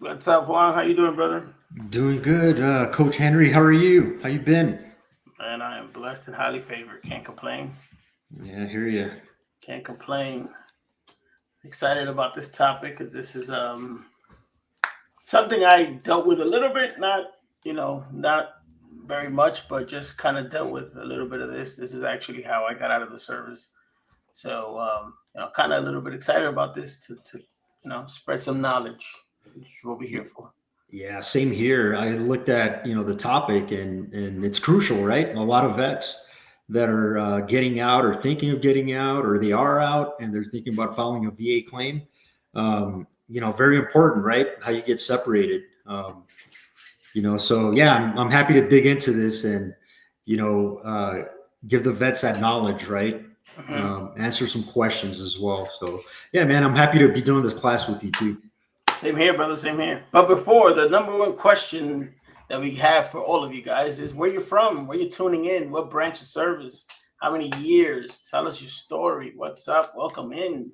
What's up, Juan? How you doing, brother? Doing good, Coach Henry. How are you? How you been? And I am blessed and highly favored. Can't complain. Yeah, I hear you. Can't complain. Excited about this topic because this is something I dealt with a little bit. Not very much, but just kind of dealt with a little bit of this. This is actually how I got out of the service. So kind of a little bit excited about this to spread some knowledge, which is what we're here for. Yeah, same here. I looked at the topic, and it's crucial, right? A lot of vets that are getting out or thinking of getting out, or they are out and they're thinking about filing a VA claim. Very important, right? How you get separated. So yeah, I'm happy to dig into this and you know uh, give the vets that knowledge, right? Mhm. Answer some questions as well. So yeah, man, I'm happy to be doing this class with you too. Same here, brother. Same here. But before, the number one question that we have for all of you guys is where you're from, where you're tuning in, what branch of service, how many years. Tell us your story. What's up? Welcome in.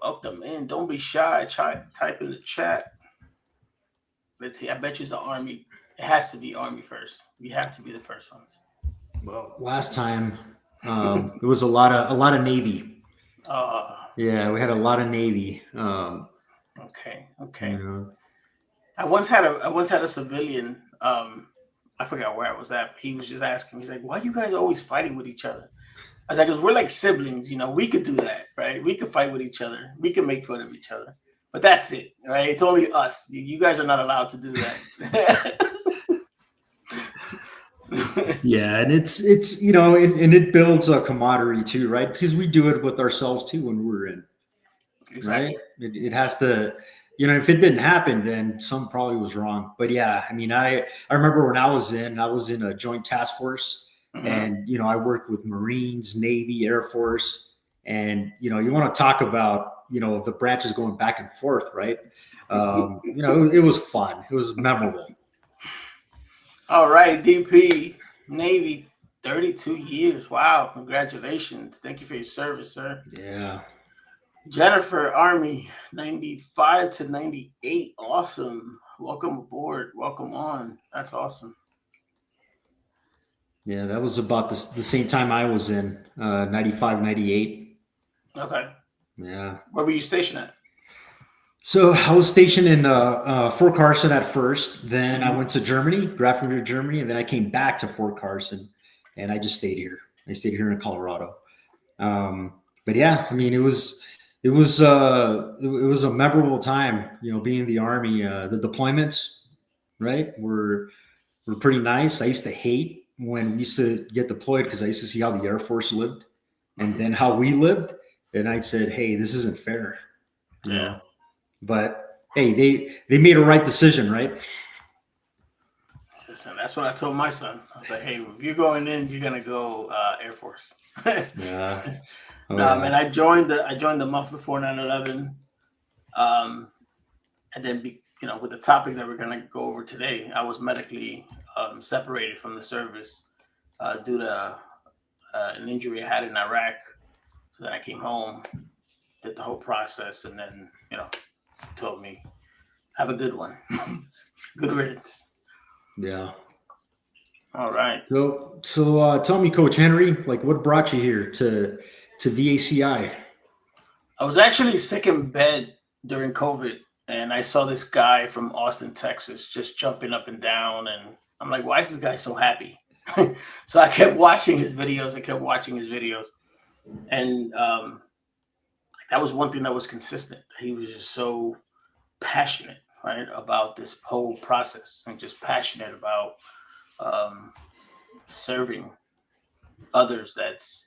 Welcome in. Don't be shy. Try type in the chat. Let's see. I bet you the Army. It has to be Army first. We have to be the first ones. Well, last time it was a lot of Navy. Uh, Yeah, we had a lot of Navy. okay. You Okay. know, I once had a civilian. I forgot where I was at. He was just asking. He's like, "Why you guys always fighting with each other?" I was like, "Cause we're like siblings. We could do that, right? We could fight with each other. We can make fun of each other, but that's it, right? It's only us. You guys are not allowed to do that." yeah, and and it builds a camaraderie too, right? Because we do it with ourselves too when we're in, right? Exactly. It has to, if it didn't happen, then something probably was wrong. But yeah, I mean, I remember when I was in a joint task force, Hmm. and I worked with Marines, Navy, Air Force, and you want to talk about the branches going back and forth, right? It was fun. It was memorable. All right, DP Navy, 32 years. Wow, congratulations. Thank you for your service, sir. Yeah, Jennifer Army, 95 to 98. Awesome. Welcome aboard. Welcome on. That's awesome. yeah, that was about the same time I was in 95, 98. Okay. Yeah. Where were you stationed at? So I was stationed in Fort Carson at first. Then I Hmm. went to Germany, Grafenwood, Germany, and then I came back to Fort Carson, and I just stayed here. I stayed here in Colorado. But yeah, I mean, it was a memorable time, being in the Army. The deployments, right, were pretty nice. I used to hate when we used to get deployed because I used to see how the Air Force lived and then how we lived, and I said, "Hey, this isn't fair," you Yeah. know. But hey, they made a right decision, right? Listen, that's what I told my son. I was like, hey, if you're going in, you're gonna go Air Force. Yeah. Oh Nah, yeah. man, I joined the month before 9/11. Um, and then with the topic that we're gonna go over today, I was medically separated from the service due to an injury I had in Iraq. So then I came home, did the whole process, and then told me, "Have a good one, good riddance." Yeah. All right. So tell me, Coach Henry, like what brought you here to VACI? I was actually sick in bed during COVID, and I saw this guy from Austin, Texas, just jumping up and down, and I'm like, "Why is this guy so happy?" So I kept watching his videos. I kept watching his videos, and that was one thing that was consistent. He was just so passionate, right, about this whole process, and just passionate about um, serving others. That's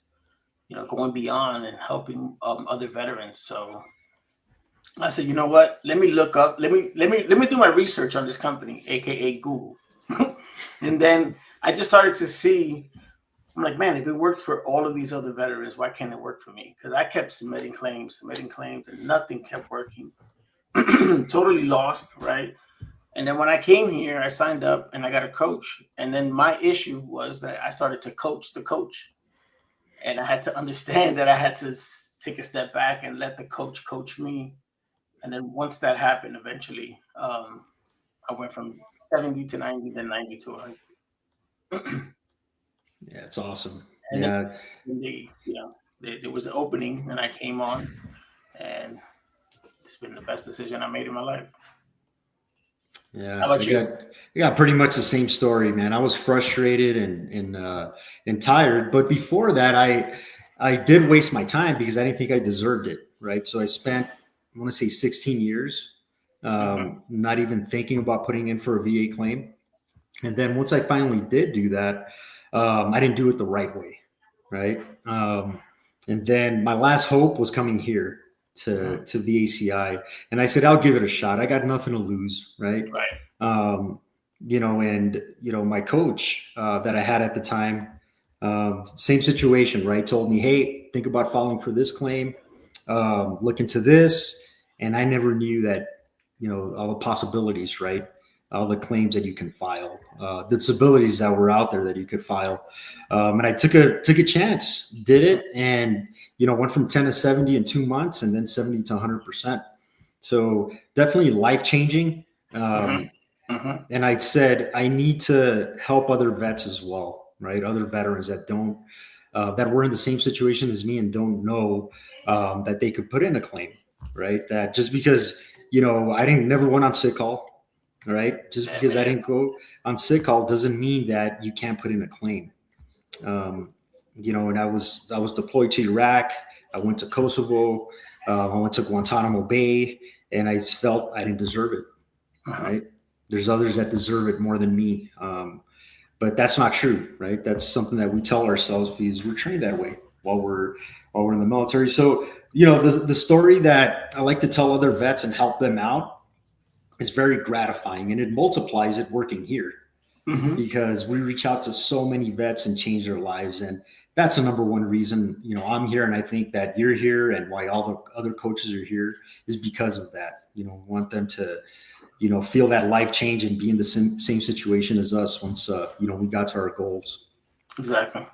going beyond and helping other veterans. So I said, you know what? Let me look up. Let me do my research on this company, aka Google. And then I just started to see. I'm like, man, if it worked for all of these other veterans, why can't it work for me? Because I kept submitting claims, and nothing kept working. Totally lost, right? And then when I came here, I signed up and I got a coach. And then my issue was that I started to coach the coach, and I had to understand that I had to take a step back and let the coach coach me. And then once that happened, eventually, I went from 70 to 90, then 90 to 100. Yeah, it's awesome. And then Yeah. there was an opening, and I came on, and it's been the best decision I made in my life. Yeah, How about you? I got pretty much the same story, man. I was frustrated and tired, but before that, I did waste my time because I didn't think I deserved it, right? So I spent, I want to say, 16 years, not even thinking about putting in for a VA claim, and then once I finally did do that, I didn't do it the right way, right? And then my last hope was coming here to the ACI, and I said I'll give it a shot. I got nothing to lose, right? Right. My coach that I had at the time, same situation, right? Told me, hey, think about filing for this claim, look into this, and I never knew that, all the possibilities, right? All the claims that you can file, the disabilities that were out there that you could file, and I took a chance, did it, and went from 10 to 70 in 2 months, and then 70 to 100%. So definitely life changing. And I said I need to help other vets as well, right? Other veterans that don't that were in the same situation as me and don't know that they could put in a claim, right? That just because I never went on sick call, right? Just because I didn't go on sick call doesn't mean that you can't put in a claim. And I was deployed to Iraq. I went to Kosovo. I went to Guantanamo Bay, and I felt I didn't deserve it. Right? There's others that deserve it more than me, but that's not true, right? That's something that we tell ourselves because we're trained that way while we're in the military. So the story that I like to tell other vets and help them out is very gratifying, and it multiplies it working here. Because we reach out to so many vets and change their lives. And that's the number one reason, I'm here. And I think that you're here and why all the other coaches are here is because of that. Want them to, feel that life change and be in the same situation as us once, we got to our goals. Exactly.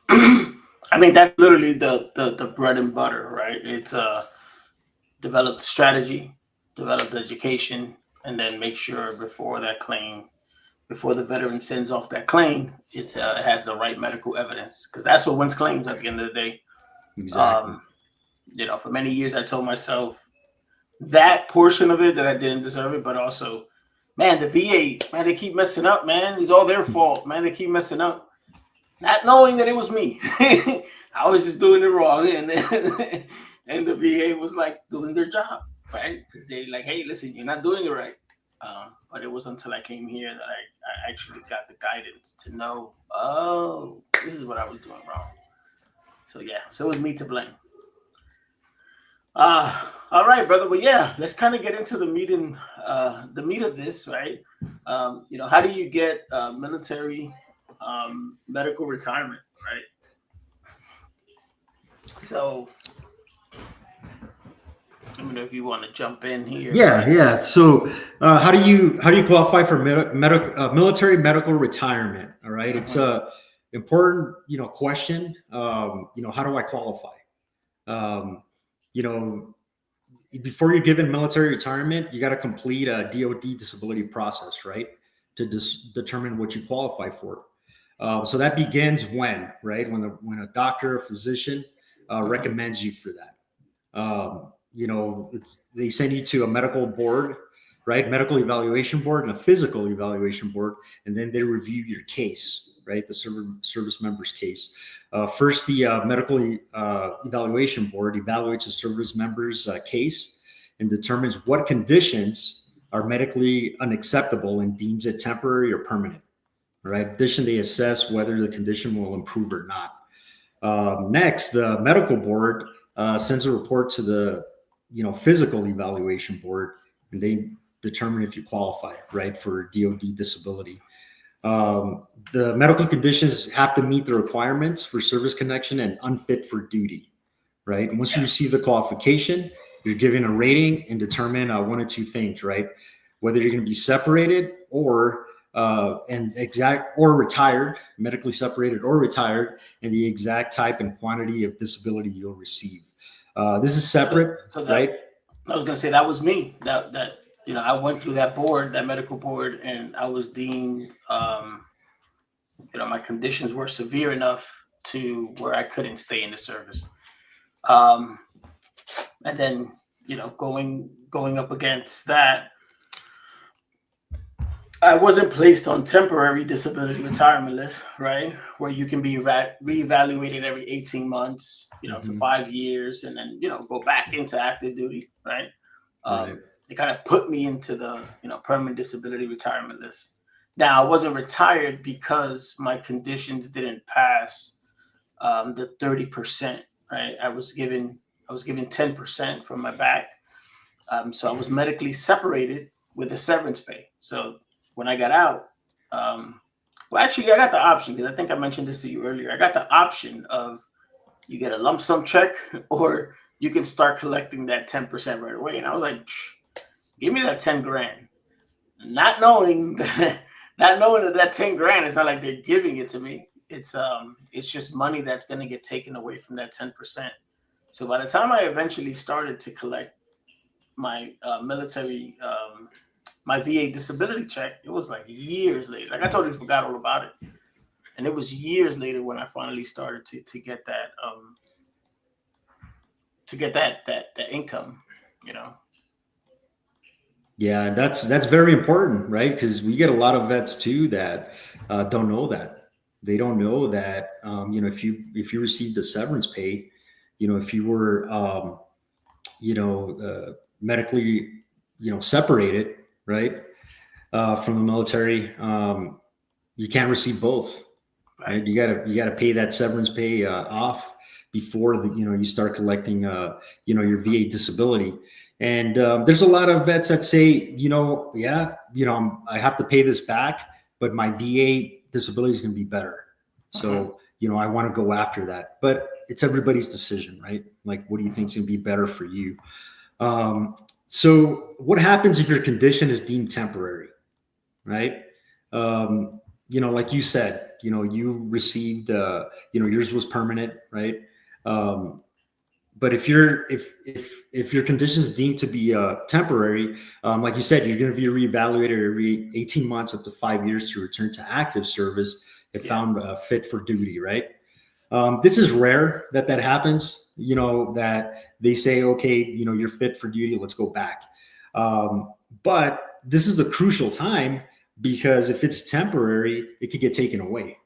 I mean, that's literally the bread and butter, right? It's develop the strategy, develop the education, and then make sure before the veteran sends off that claim, it has the right medical evidence, because that's what wins claims at the end of the day. Exactly. For many years, I told myself that portion of it that I didn't deserve it, but also, man, the VA, man, they keep messing up, man. It's all their fault, man. They keep messing up, not knowing that it was me. I was just doing it wrong, and then, and the VA was like doing their job, right? Because they like, hey, listen, you're not doing it right. But it was until I came here that I actually got the guidance to know, oh, this is what I was doing wrong. So yeah, so it was me to blame. All right, brother. Well, yeah, let's kind of get into the meat of this, right? How do you get military medical retirement, right? So, I don't know if you want to jump in here. Yeah. So, how do you qualify for military medical retirement? All right, it's a important question. How do I qualify? Before you're given military retirement, you got to complete a DoD disability process, right, to determine what you qualify for. So that begins when a doctor or physician recommends you for that. They send you to a medical board, right? Medical evaluation board and a physical evaluation board, and then they review your case, right? The service member's case. First, the medical evaluation board evaluates a service member's case and determines what conditions are medically unacceptable and deems it temporary or permanent. Right. In addition, they assess whether the condition will improve or not. Next, the medical board sends a report to the physical evaluation board, and they determine if you qualify, right, for DoD disability. The medical conditions have to meet the requirements for service connection and unfit for duty, right? And once you receive the qualification, you're given a rating and determine one of two things, right? Whether you're going to be separated or retired, medically separated or retired, and the exact type and quantity of disability you'll receive. This is separate, right? I was gonna say that was me. That I went through that board, that medical board, and I was deemed, my conditions were severe enough to where I couldn't stay in the service. Um, and then, going up against that, I wasn't placed on temporary disability retirement list, right? Where you can be reevaluated every 18 months, to Mhm. 5 years, and then, go back into active duty, right? Right. They kind of put me into the, permanent disability retirement list. Now, I wasn't retired because my conditions didn't pass the 30%, right? I was given 10% from my back. So I was medically separated with a severance pay. So when I got out, um, well, actually, I got the option because I think I mentioned this to you earlier. I got the option of you get a lump sum check or you can start collecting that 10% right away. And I was like, give me that 10 grand. Not knowing that, not knowing that 10 grand is not like they're giving it to me. It's just money that's going to get taken away from that 10%. So by the time I eventually started to collect my military, my VA disability check, it was like years later. Like I totally forgot all about it, and it was years later when I finally started to get that that income. You know. Yeah, that's very important, right? Because we get a lot of vets too that don't know that. They don't know that if you received a severance pay, if you were medically separated, right, from the military, you can't receive both, Right. right? You gotta pay that severance pay off before you start collecting your VA disability. And there's a lot of vets that say, yeah, I have to pay this back, but my VA disability is going to be better. Uh-huh. So I want to go after that. But it's everybody's decision, right? Like, what do you think is going to be better for you? Um, so what happens if your condition is deemed temporary, right? Like you said, you received, yours was permanent, right? Um, but if your condition is deemed to be temporary, like you said, you're going to be reevaluated every 18 months up to 5 years to return to active service if Yeah. found fit for duty, right? This is rare that happens. That they say, okay, you're fit for duty, let's go back. But this is the crucial time because if it's temporary, it could get taken away.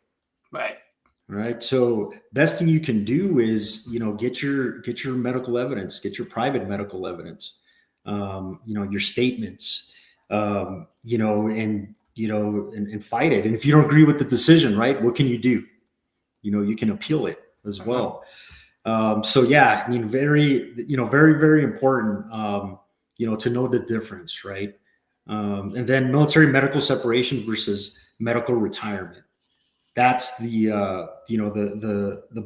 Right. Right. So best thing you can do is, get your medical evidence, get your private medical evidence, your statements, and fight it. And if you don't agree with the decision, right, what can you do? You can appeal it as Uh-huh. well. So yeah, I mean, very, very important, to know the difference, right? And then military medical separation versus medical retirement. That's the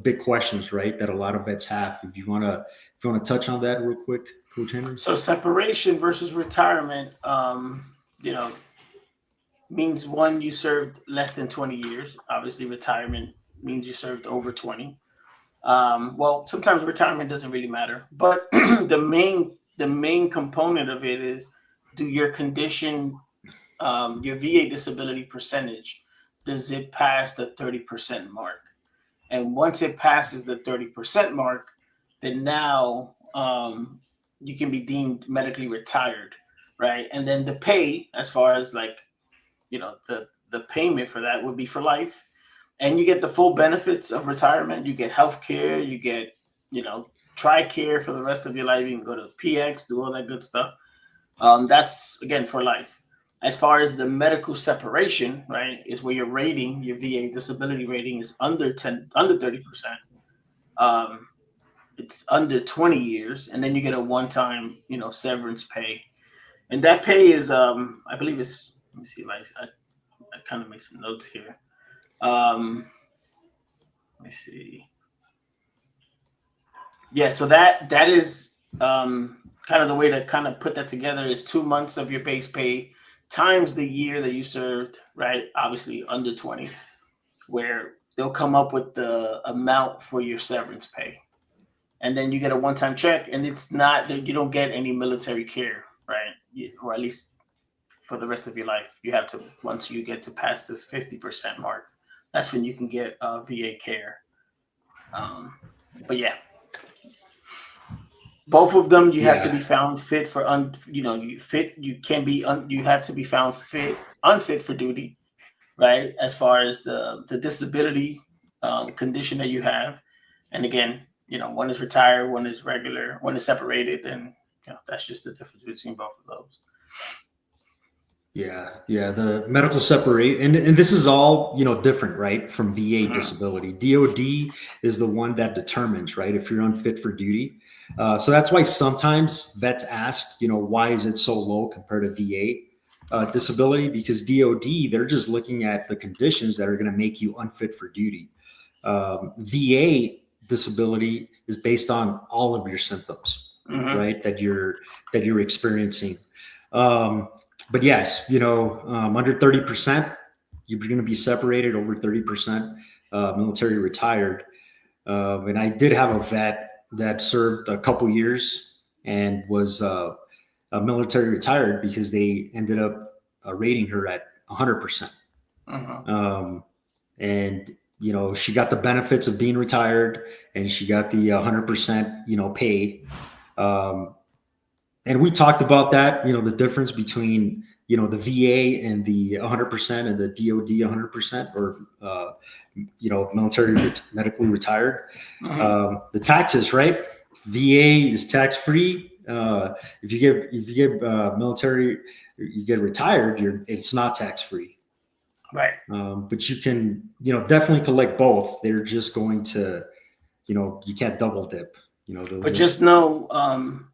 big questions, right? That a lot of vets have. If you want to touch on that real quick, Coach Henry. So separation versus retirement, you know, means one, you served less than 20 years. Obviously, retirement means you served over 20. Well, sometimes retirement doesn't really matter, but the main component of it is, do your condition, your VA disability percentage, does it pass the 30% mark? And once it passes the 30% mark, then now, you can be deemed medically retired, right? And then the pay, as far as like, the payment for that would be for life, and you get the full benefits of retirement. You get health care, you get, TRICARE for the rest of your life. You can go to PX, do all that good stuff. That's again for life. As far as the medical separation, right, is where your VA disability rating is under 30%. Um, it's under 20 years, and then you get a one-time, severance pay, and that pay is, I believe it's. Let me see if I kind of make some notes here. Let me see. Yeah, so that is, kind of the way to kind of put that together is 2 months of your base pay times the year that you served, right? Obviously under 20, where they'll come up with the amount for your severance pay. and then you get a one-time check, and it's not that you don't get any military care, right? Or at least for the rest of your life. You have to, once you get to past the 50% mark, that's when you can get VA care. But yeah, both of them you have to be found fit for you have to be found unfit for duty, right? As far as the disability condition that you have, and again, one is retired, one is regular, one is separated, and that's just the difference between both of those. Yeah, the medical separate, and this is all different, right? From VA disability, DoD is the one that determines, right, if you're unfit for duty. So that's why sometimes vets ask, why is it so low compared to VA disability? Because DoD, they're just looking at the conditions that are going to make you unfit for duty. VA disability is based on all of your symptoms, right? That you're experiencing. But yes, under 30%, you're going to be separated. Over 30% military retired. And I did have a vet that served a couple years and was a military retired because they ended up rating her at 100%. And she got the benefits of being retired, and she got the 100% pay. And we talked about that, the difference between, the VA and the 100% and the DoD 100% or, military medically retired. The taxes, right? VA is tax free. If you get military, you get retired, it's not tax free. Right. But you can, definitely collect both. They're just going to, you can't double dip. But just know,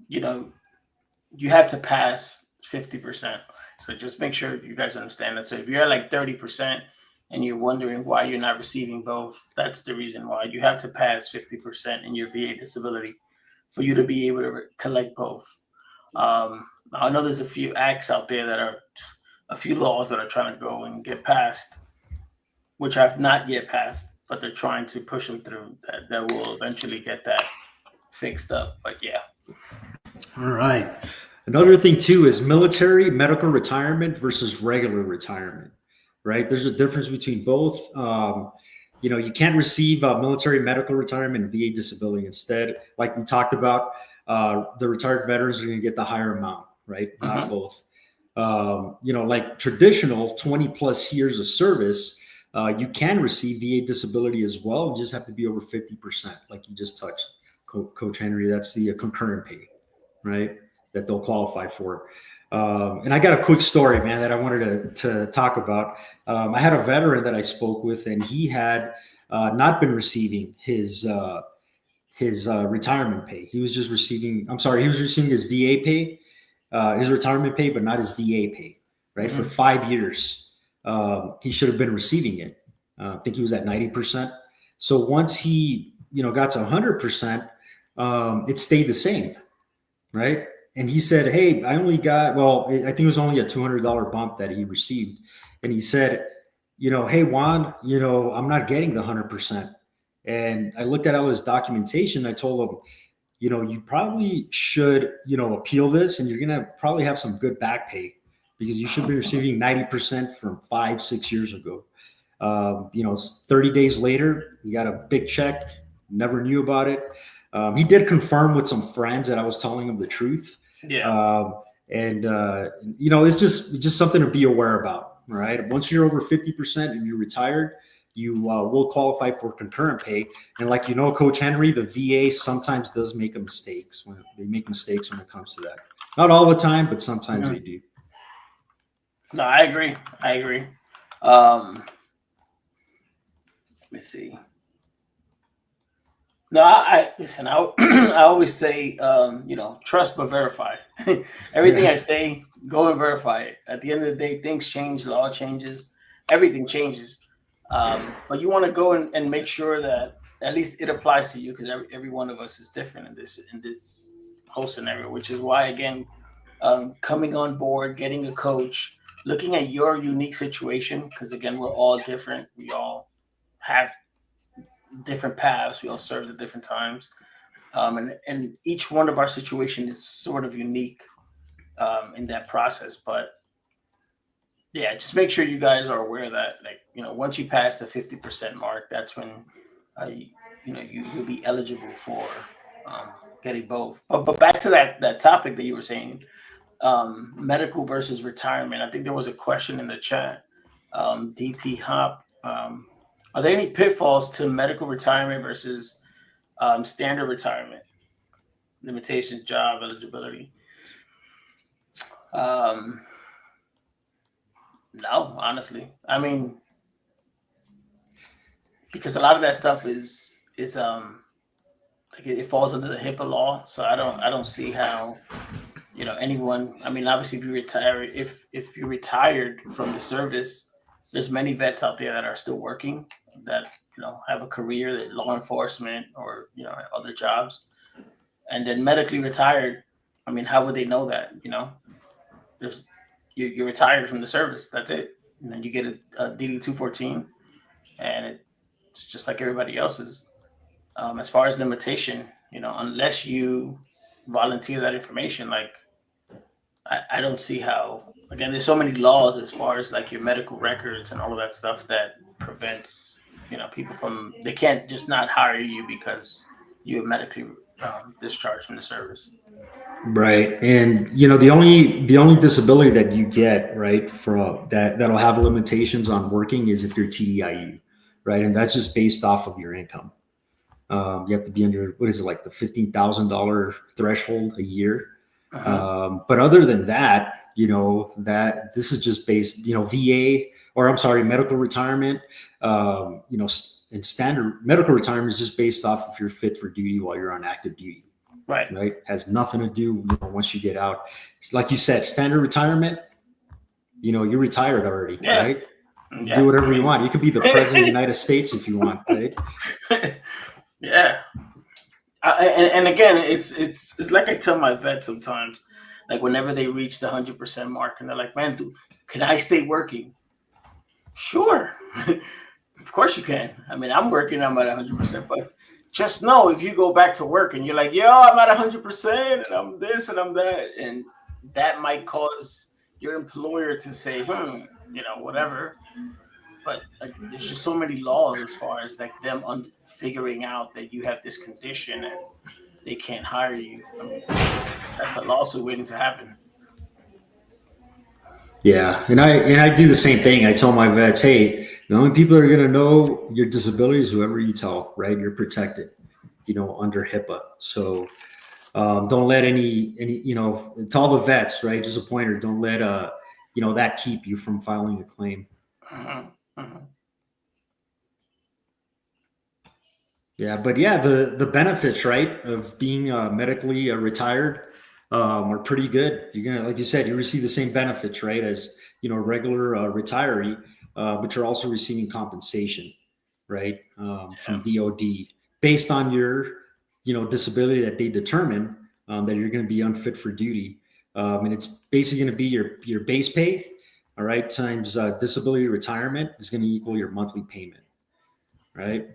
you have to pass 50%. So just make sure you guys understand that. So if you're at like 30% and you're wondering why you're not receiving both, that's the reason why. You have to pass 50% in your VA disability for you to be able to collect both. I know there's a few acts out there that are a few laws that are trying to go and get passed, which have not yet passed, but they're trying to push them through that will eventually get that fixed up. But yeah. All right. Another thing too is military medical retirement versus regular retirement, right? There's a difference between both. You can't receive military medical retirement and VA disability. Instead, like we talked about, the retired veterans are going to get the higher amount, right? Not both. Like traditional 20 plus years of service, you can receive VA disability as well. You just have to be over 50%, like you just touched, Coach Henry. That's the concurrent pay, right? That they'll qualify for. And I got a quick story, man, that I wanted to talk about. I had a veteran that I spoke with, and he had not been receiving his retirement pay. He was receiving his VA pay, his retirement pay, but not his VA pay, right? For 5 years. He should have been receiving it. I think he was at 90%. So once he, got to 100%, it stayed the same, right? And he said, hey, I think it was only a $200 bump that he received. And he said, hey, Juan, I'm not getting the 100%. And I looked at all his documentation. I told him, you probably should, appeal this, and you're going to probably have some good back pay because you should be receiving 90% from 5-6 years ago. 30 days later, he got a big check, never knew about it. He did confirm with some friends that I was telling him the truth. Yeah. It's just something to be aware about. Right. Once you're over 50% and you're retired, you will qualify for concurrent pay. And like, Coach Henry, the VA sometimes does make mistakes when it comes to that. Not all the time, but sometimes they do. No, I agree. Let me see. No, I listen. I always say, trust but verify. Everything I say, go and verify it. At the end of the day, things change, law changes, everything changes. But you want to go and make sure that at least it applies to you, because every one of us is different in this whole scenario. Which is why, again, coming on board, getting a coach, looking at your unique situation, because again, we're all different. We all have different paths. We all served at different times. And each one of our situation is sort of unique in that process. But yeah, just make sure you guys are aware that, like, once you pass the 50% mark, that's when you'll be eligible for getting both. But back to that topic that you were saying, medical versus retirement. I think there was a question in the chat. DP Hop, are there any pitfalls to medical retirement versus standard retirement? Limitations, job eligibility. No, honestly. I mean, because a lot of that stuff is like it falls under the HIPAA law, so I don't see how anyone. I mean, obviously, if you're retired from the service, there's many vets out there that are still working, that have a career, that law enforcement or other jobs, and then medically retired. I mean, how would they know that? There's you're retired from the service. That's it, and then you get a DD 214, and it's just like everybody else's. As far as limitation, unless you volunteer that information, like I don't see how. Again, there's so many laws as far as like your medical records and all of that stuff that prevents people from, they can't just not hire you because you're medically discharged from the service. Right. And the only disability that you get, right, from that'll have limitations on working is if you're TDIU, right? And that's just based off of your income. You have to be under, what is it, like the $15,000 threshold a year. But other than that, that this is just based, VA, or I'm sorry, medical retirement, and standard medical retirement is just based off if you're fit for duty while you're on active duty. Right. Has nothing to do, once you get out. Like you said, standard retirement, you're retired already, right? Yeah. Do whatever you want. You could be the president of the United States if you want, right? Yeah. And again, it's like I tell my vets sometimes, like whenever they reach the 100% mark, and they're like, "Man, dude, can I stay working?" Sure, of course you can. I mean, I'm working. I'm at 100%, but just know if you go back to work and you're like, "Yo, I'm at 100%, and I'm this and I'm that," and that might cause your employer to say, whatever. But there's just so many laws as far as like them figuring out that you have this condition and they can't hire you. I mean, that's a lawsuit waiting to happen. Yeah, and I do the same thing. I tell my vets, hey, the only people that are going to know your disability is whoever you tell, right? You're protected, under HIPAA. So don't let any, to all the vets, right? Just a pointer. Don't let that keep you from filing a claim. Yeah, but yeah, the benefits, right, of being medically retired are pretty good. You're gonna, like you said, you receive the same benefits, right, as a regular retiree, but you're also receiving compensation, right, from DOD based on your disability that they determine that you're going to be unfit for duty, and it's basically going to be your base pay, all right, times disability retirement is going to equal your monthly payment, right?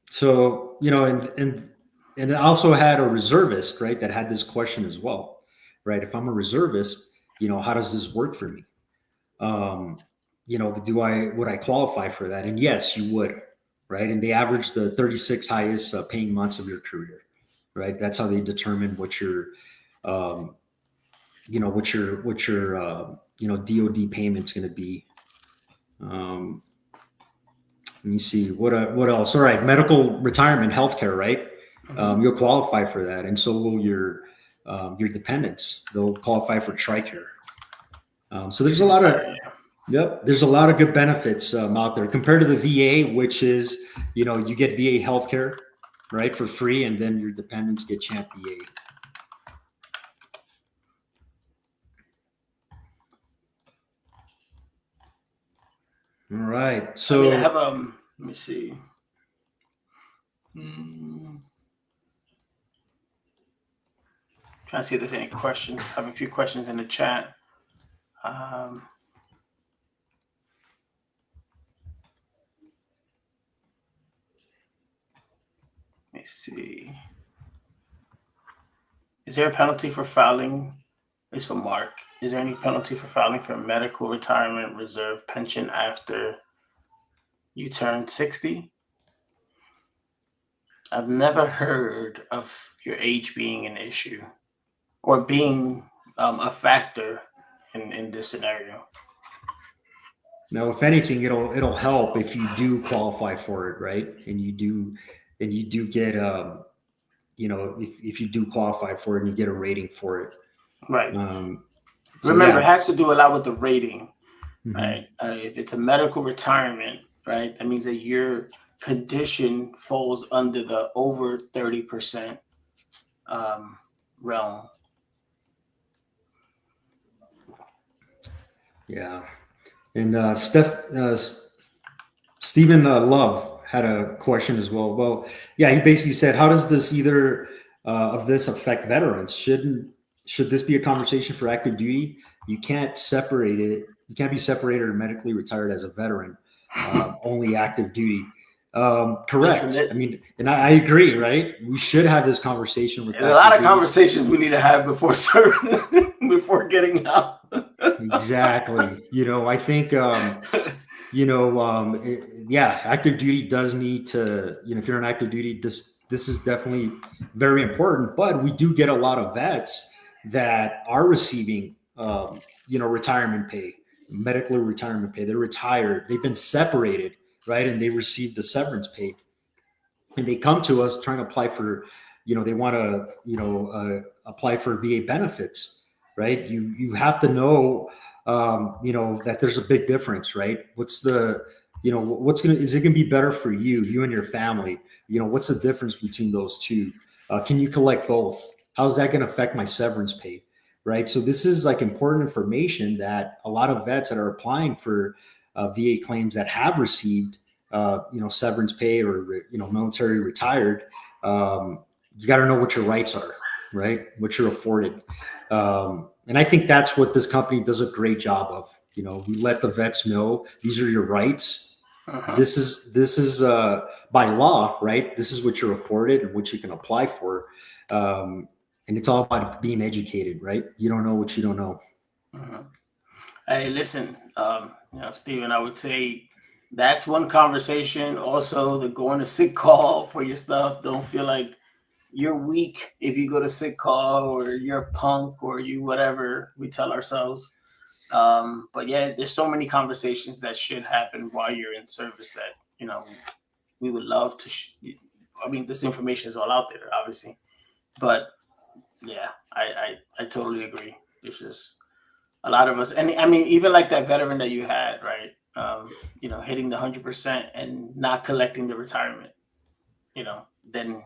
So, and I also had a reservist, right, that had this question as well, right? If I'm a reservist, how does this work for me? Would I qualify for that? And yes, you would, right? And they average the 36 highest paying months of your career, right? That's how they determine what your, DOD payment's going to be. Let me see what else. All right, medical retirement, healthcare, right? You'll qualify for that, and so will your dependents. They'll qualify for TRICARE. So there's a lot of there's a lot of good benefits out there compared to the VA, which is you get VA healthcare, right, for free, and then your dependents get CHAMP VA. All right. So I have let me see. Trying to see if there's any questions. I have a few questions in the chat. Let me me see. Is there a penalty for filing? It's for Mark. Is there any penalty for filing for medical retirement reserve pension after you turn 60? I've never heard of your age being an issue or being a factor in this scenario. Now, if anything, it'll help if you do qualify for it, right? And you do get if you do qualify for it and you get a rating for it, right? So Remember, yeah. it has to do a lot with the rating, Mhm. right? If it's a medical retirement, right, that means that your condition falls under the over 30% realm. Yeah. And Stephen Love had a question as well. Well, yeah, he basically said, how does this either of this affect veterans? Should this be a conversation for active duty? You can't separate it. You can't be separated or medically retired as a veteran, only active duty. Correct. Listen, I mean, and I agree, right? We should have this conversation with there's a lot of duty. conversations we need to have before before getting out. Exactly. I think, yeah, active duty does need to, if you're on active duty, this is definitely very important. But we do get a lot of vets that are receiving, retirement pay, medical retirement pay. They're retired. They've been separated, right? And they receive the severance pay. And they come to us trying to apply for, they want to, apply for VA benefits, right? You have to know, that there's a big difference, right? Is it going to be better for you and your family? What's the difference between those two? Can you collect both? How's that going to affect my severance pay? Right. So this is like important information that a lot of vets that are applying for VA claims that have received severance pay or, military retired, you got to know what your rights are, right? What you're afforded. And I think that's what this company does a great job of. We let the vets know these are your rights. Uh-huh. This is by law, right? This is what you're afforded and what you can apply for. And it's all about being educated, right? You don't know what you don't know. Uh-huh. Hey, listen, Stephen, I would say that's one conversation. Also, the going to sick call for your stuff. Don't feel like you're weak if you go to sick call or you're a punk or you whatever we tell ourselves. But yeah, there's so many conversations that should happen while you're in service that, we would love to. This information is all out there, obviously. But yeah, I totally agree. It's just a lot of us, and I mean, even like that veteran that you had, right? Hitting the 100% and not collecting the retirement, then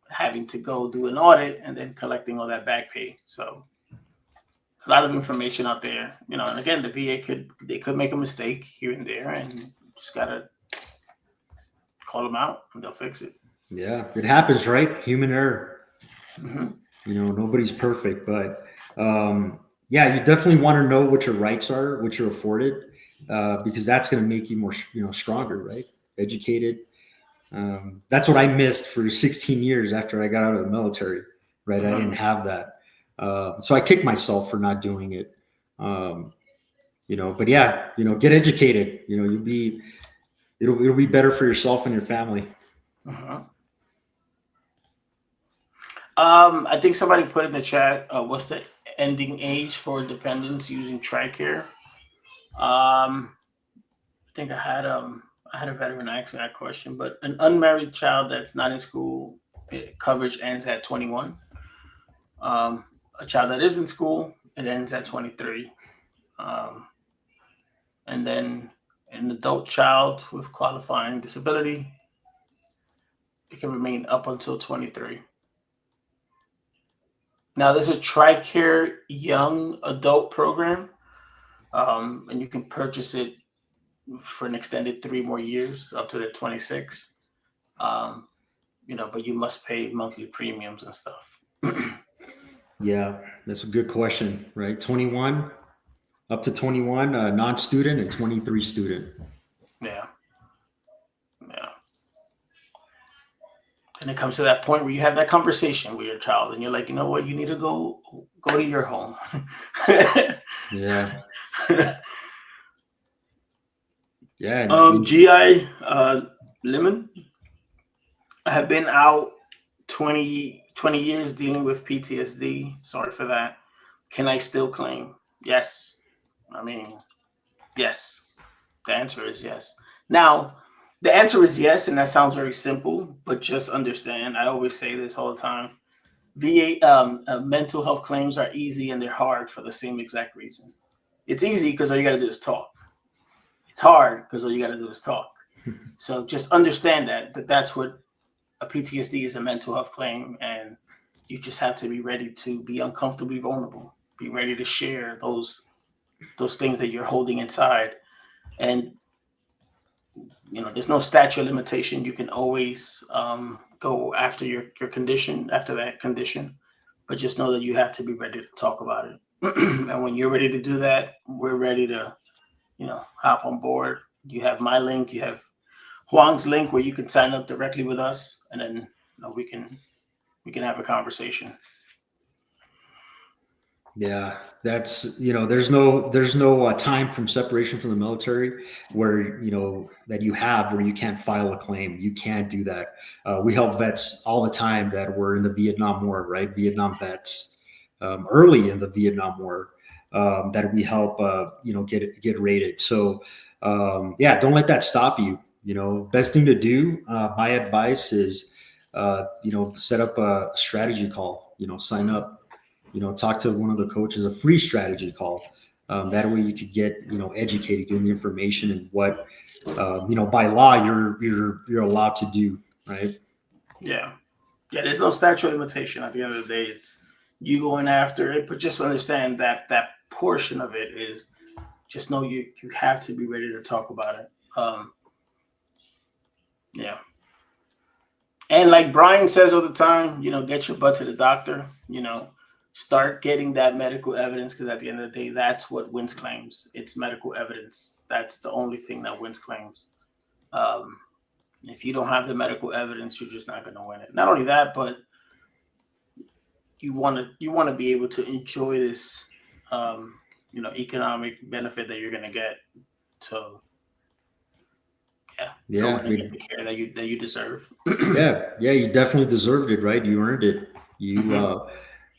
having to go do an audit and then collecting all that back pay. So it's a lot of information out there, and again, the VA could make a mistake here and there, and just gotta call them out and they'll fix it. Yeah, it happens, right? Human error. Mm-hmm. Nobody's perfect, but yeah, you definitely want to know what your rights are, what you're afforded, because that's going to make you more, stronger, right? Educated. That's what I missed for 16 years after I got out of the military, right? Mm-hmm. I didn't have that. So I kicked myself for not doing it. But yeah, get educated, it'll be better for yourself and your family. Uh-huh. I think somebody put in the chat, what's the ending age for dependents using TRICARE? I think I had a veteran ask me that question, but an unmarried child that's not in school, coverage ends at 21. A child that is in school, it ends at 23. And then an adult child with qualifying disability, it can remain up until 23. Now, there's a TRICARE Young Adult program, and you can purchase it for an extended 3 more years up to the 26. But you must pay monthly premiums and stuff. Yeah, that's a good question, right? 21, up to 21, non-student, and 23 student. Yeah. And it comes to that point where you have that conversation with your child, and you're like, you know what, you need to go to your home. Yeah. Yeah. GI Lemon, I have been out 20 years dealing with PTSD. Sorry for that. Can I still claim? Yes. I mean, yes. The answer is yes. Now, the answer is yes, and that sounds very simple, but just understand, I always say this all the time. Mental health claims are easy and they're hard for the same exact reason. It's easy because all you got to do is talk. It's hard because all you got to do is talk. So just understand that's what a PTSD is, a mental health claim, and you just have to be ready to be uncomfortably vulnerable. Be ready to share those things that you're holding inside. And there's no statute of limitation. You can always go after your condition, after that condition, but just know that you have to be ready to talk about it. And when you're ready to do that, we're ready to, hop on board. You have my link, you have Juan's link where you can sign up directly with us, and then we can have a conversation. Yeah, that's there's no time from separation from the military where that you have where you can't file a claim. You can't do that. We help vets all the time that were in the Vietnam War, right? Vietnam vets, early in the Vietnam War, that we help get rated. So yeah, don't let that stop you. Best thing to do. My advice is set up a strategy call. Sign up. Talk to one of the coaches, a free strategy call. That way you could get, educated in the information and what, by law you're allowed to do. Right. Yeah. There's no statute of limitation. At the end of the day, it's you going after it, but just understand that portion of it is just know you have to be ready to talk about it. Yeah. And like Brian says all the time, get your butt to the doctor, start getting that medical evidence, because at the end of the day, that's what wins claims. It's medical evidence. That's the only thing that wins claims. If you don't have the medical evidence, you're just not going to win it. Not only that, but you want to be able to enjoy this, economic benefit that you're going to get. So go in and get the care that you deserve. Yeah, you definitely deserved it, right? You earned it. You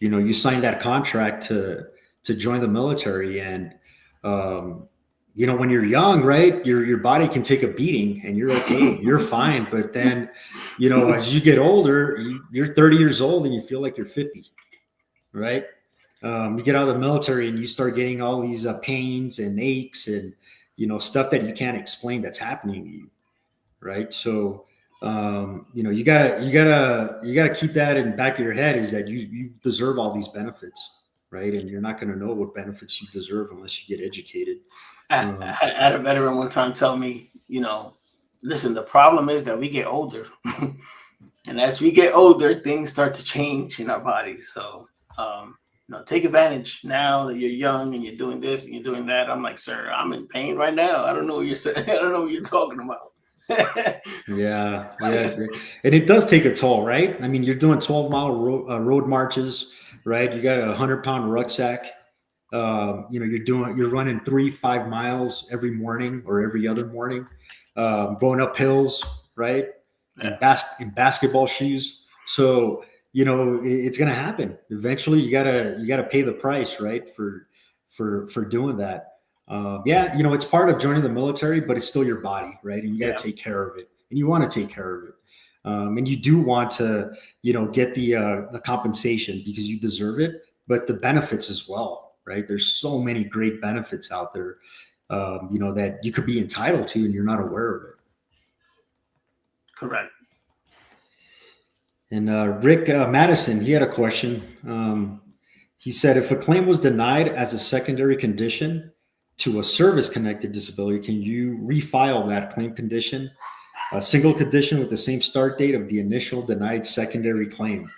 you signed that contract to join the military, and when you're young, right, your body can take a beating and you're okay, you're fine. But then, as you get older, you're 30 years old and you feel like you're 50, right? You get out of the military and you start getting all these pains and aches and stuff that you can't explain that's happening to you, right? So you gotta keep that in the back of your head, is that you deserve all these benefits, right? And you're not going to know what benefits you deserve unless you get educated. I had a veteran one time tell me, listen, the problem is that we get older, and as we get older, things start to change in our bodies. So take advantage now that you're young and you're doing this and you're doing that. I'm like, sir, I'm in pain right now. I don't know what you're saying. I don't know what you're talking about. Yeah. And it does take a toll, right? I mean, you're doing 12-mile road marches, right? You got a 100-pound rucksack. You're running 3-5 miles every morning or every other morning, going up hills, right? Yeah. In basketball shoes. So it's going to happen eventually. You gotta pay the price, right, for doing that. It's part of joining the military, but it's still your body, right? And you got to take care of it, and you want to take care of it. And you do want to, get the compensation because you deserve it, but the benefits as well, right? There's so many great benefits out there, that you could be entitled to, and you're not aware of it. Correct. And Rick Madison, he had a question. He said, if a claim was denied as a secondary condition to a service-connected disability, can you refile that claim condition, a single condition with the same start date of the initial denied secondary claim?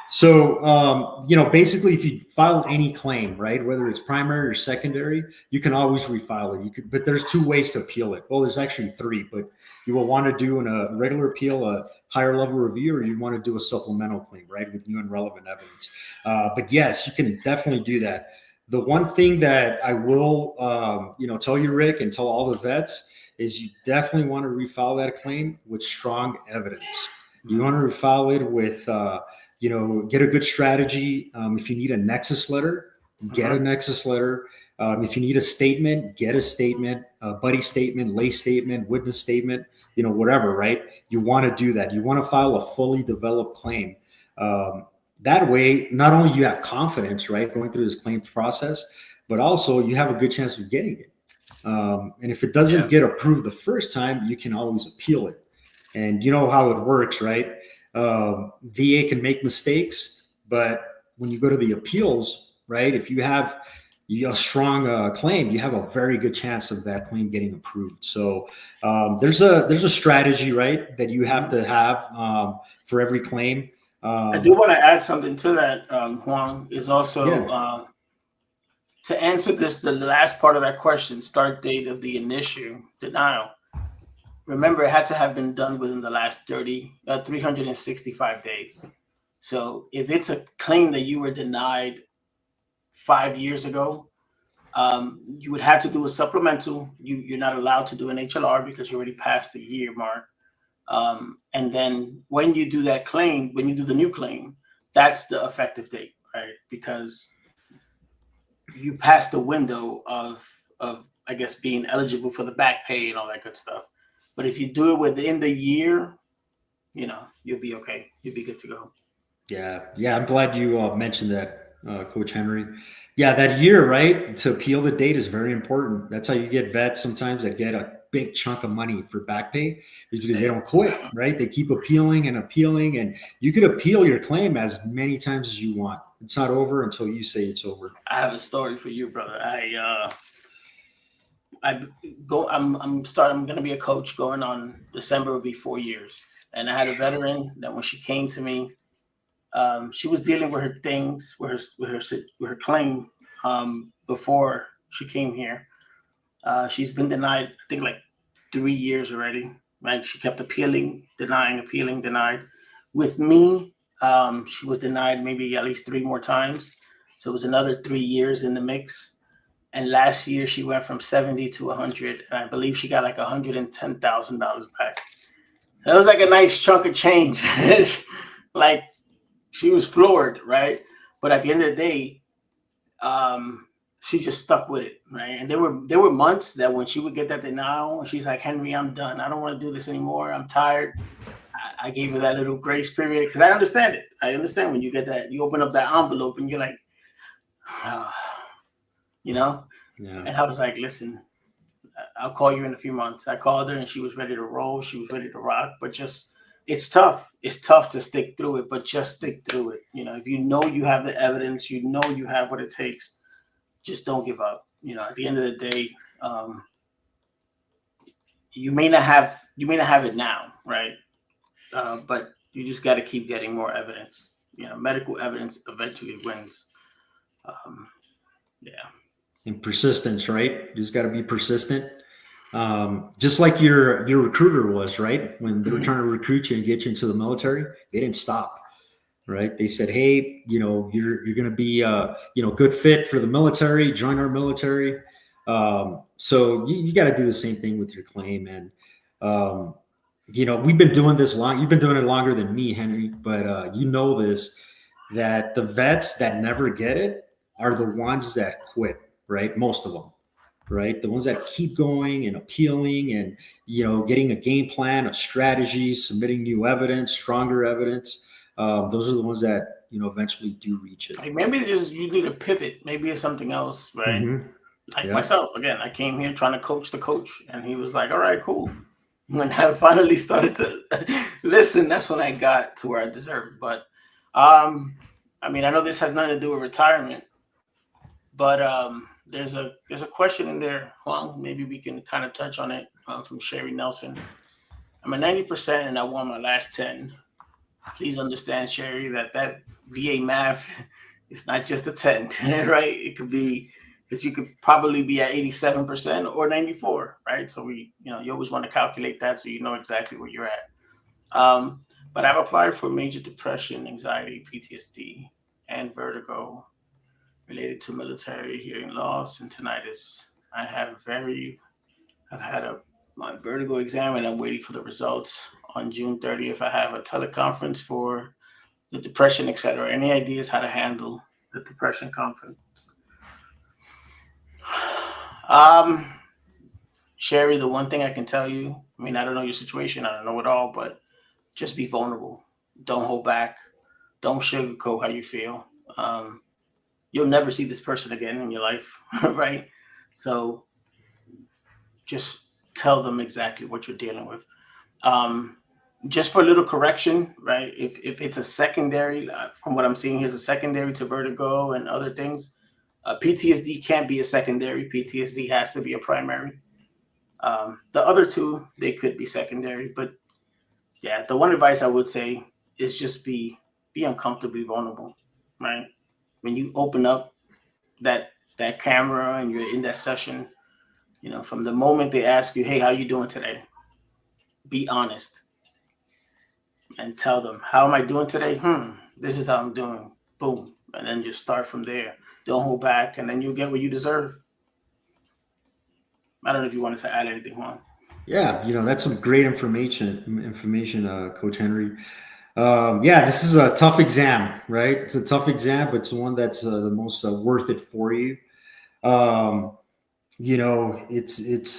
So, basically, if you file any claim, right, whether it's primary or secondary, you can always refile it. But there's two ways to appeal it. Well, there's actually three, but you will want to do in a regular appeal, a higher level review, or you want to do a supplemental claim, right, with new and relevant evidence. But yes, you can definitely do that. The one thing that I will, tell you, Rick, and tell all the vets is you definitely want to refile that claim with strong evidence. You want to refile it with, get a good strategy. If you need a nexus letter, get a nexus letter. If you need a statement, get a statement, a buddy statement, lay statement, witness statement, whatever, right? You want to do that. You want to file a fully developed claim. That way, not only you have confidence, right, going through this claims process, but also you have a good chance of getting it. And if it doesn't get approved the first time, you can always appeal it. And you know how it works, right? VA can make mistakes, but when you go to the appeals, right, if you have a strong claim, you have a very good chance of that claim getting approved. So there's a strategy, right, that you have to have for every claim. I do want to add something to that, Juan, is also to answer the last part of that question, start date of the initial denial. Remember, it had to have been done within the last 365 days. So if it's a claim that you were denied 5 years ago, you would have to do a supplemental. You're not allowed to do an HLR because you already passed the year mark. And then when you do that claim, when you do the new claim, that's the effective date, right? Because you passed the window of I guess being eligible for the back pay and all that good stuff. But if you do it within the year, you'll be okay. You'll be good to go. Yeah. I'm glad you mentioned that, Coach Henry. Yeah, that year, right, to appeal the date is very important. That's how you get vets sometimes that get a big chunk of money for back pay, is because they don't quit, right? They keep appealing, and you could appeal your claim as many times as you want. It's not over until you say it's over. I have a story for you, brother. I'm going to be a coach going on December will be 4 years. And I had a veteran that when she came to me, she was dealing with her things, with her claim before she came here. She's been denied, I think, like 3 years already. Right? She kept appealing, denied. With me, she was denied maybe at least 3 more times. So it was another 3 years in the mix. And last year she went from 70 to 100, and I believe she got like $110,000 back. That was like a nice chunk of change. Like, she was floored, right? But at the end of the day, she just stuck with it, right? And there were months that when she would get that denial, she's like, Henry, I'm done. I don't want to do this anymore. I'm tired. I gave her that little grace period because I understand it. I understand when you get that, you open up that envelope and you're like, Yeah. And I was like, listen, I'll call you in a few months. I called her and she was ready to roll. She was ready to rock, but it's tough. It's tough to stick through it, but just stick through it. If you know you have the evidence, you know you have what it takes, just don't give up. At the end of the day, you may not have it now, right? But you just got to keep getting more evidence. Medical evidence eventually wins. And persistence, right? You just got to be persistent. Just like your recruiter was, right? When they were trying to recruit you and get you into the military, they didn't stop, right? They said, hey, you're going to be, good fit for the military, join our military. So you got to do the same thing with your claim. And, we've been doing this long. You've been doing it longer than me, Henry, but this, that the vets that never get it are the ones that quit, right? Most of them. Right, the ones that keep going and appealing and getting a game plan, a strategy, submitting new evidence, stronger evidence. Those are the ones that eventually do reach it. Like maybe you need a pivot. Maybe it's something else, right? Like myself, again, I came here trying to coach the coach, and he was like, "All right, cool." When I finally started to listen, that's when I got to where I deserved. But I know this has nothing to do with retirement, but there's a question in there, Juan. Maybe we can kind of touch on it from Sherry Nelson. I'm at 90% and I won my last 10. Please understand, Sherry, that VA math is not just a 10, right? It could be, because you could probably be at 87% or 94, right? So you always want to calculate that so you know exactly where you're at. But I've applied for major depression, anxiety, PTSD, and vertigo related to military hearing loss and tinnitus. I've had my vertigo exam and I'm waiting for the results. On June 30th, I have a teleconference for the depression, etc. Any ideas how to handle the depression conference? Sherry, the one thing I can tell you, I mean, I don't know your situation, I don't know it all, but just be vulnerable. Don't hold back. Don't sugarcoat how you feel. You'll never see this person again in your life, right? So just tell them exactly what you're dealing with. Just for a little correction, right? If it's a secondary, from what I'm seeing here, it's a secondary to vertigo and other things. PTSD can't be a secondary. PTSD has to be a primary. The other two, they could be secondary, but yeah, the one advice I would say is just be uncomfortably vulnerable, right? When you open up that camera and you're in that session, from the moment they ask you, "Hey, how you doing today?" Be honest and tell them, "How am I doing today? This is how I'm doing." Boom, and then just start from there. Don't hold back, and then you'll get what you deserve. I don't know if you wanted to add anything, Juan. Yeah, that's some great information, Coach Henry. Yeah, this is a tough exam, right? It's a tough exam, but it's one that's the most worth it for you. It's